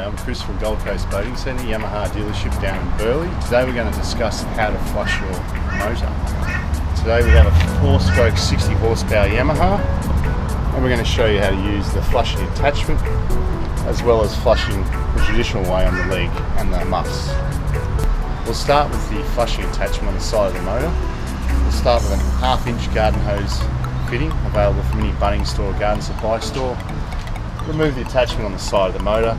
Hi, I'm Chris from Gold Coast Boating Centre, Yamaha dealership down in Burleigh. Today we're going to discuss how to flush your motor. Today we have a 4-stroke 60 horsepower Yamaha, and we're going to show you how to use the flushing attachment as well as flushing the traditional way on the leg and the muffs. We'll start with the flushing attachment on the side of the motor. We'll start with a 1/2-inch garden hose fitting available from any Bunnings store or garden supply store. Remove the attachment on the side of the motor.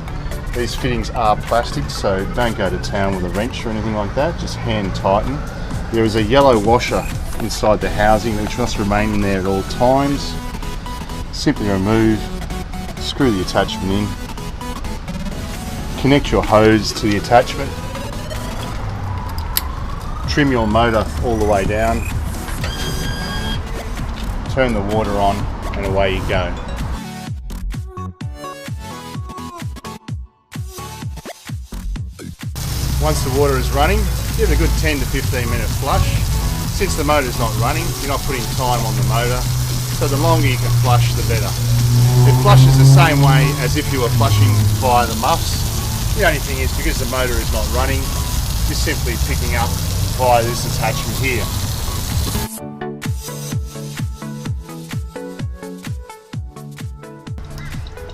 These fittings are plastic, so don't go to town with a wrench or anything like that, just hand tighten. There is a yellow washer inside the housing which must remain in there at all times. Simply remove, screw the attachment in, connect your hose to the attachment, trim your motor all the way down, turn the water on, and away you go. Once the water is running, give it a good 10 to 15 minute flush. Since the motor is not running, you're not putting time on the motor, so the longer you can flush, the better. It flushes the same way as if you were flushing via the muffs. The only thing is, because the motor is not running, you're simply picking up via this attachment here.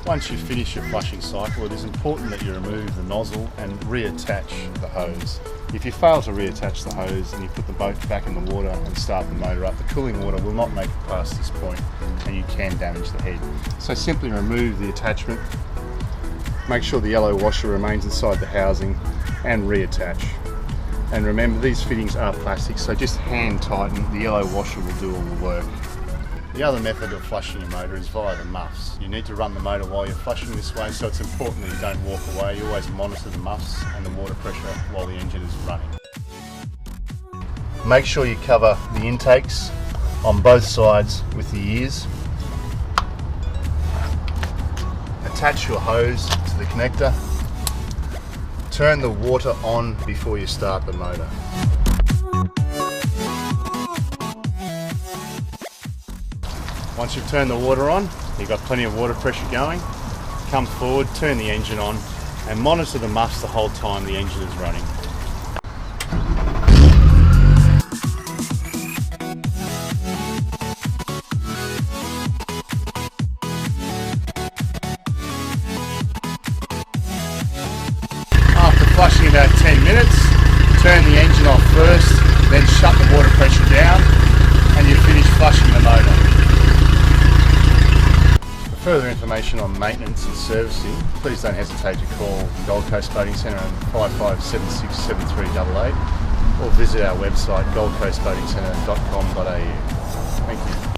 Once you finish your flushing cycle, it is important that you remove the nozzle and reattach the hose. If you fail to reattach the hose and you put the boat back in the water and start the motor up, the cooling water will not make it past this point and you can damage the head. So simply remove the attachment, make sure the yellow washer remains inside the housing, and reattach. And remember, these fittings are plastic, so just hand tighten, the yellow washer will do all the work. The other method of flushing your motor is via the muffs. You need to run the motor while you're flushing this way, so it's important that you don't walk away. You always monitor the muffs and the water pressure while the engine is running. Make sure you cover the intakes on both sides with the ears. Attach your hose to the connector. Turn the water on before you start the motor. Once you've turned the water on, you've got plenty of water pressure going, come forward, turn the engine on, and monitor the muffs the whole time the engine is running. After flushing about 10 minutes, turn the engine off first, then shut the water pressure down, and you've finished flushing the motor. For further information on maintenance and servicing, please don't hesitate to call Gold Coast Boating Centre on 5576 7388 or visit our website goldcoastboatingcentre.com.au. Thank you.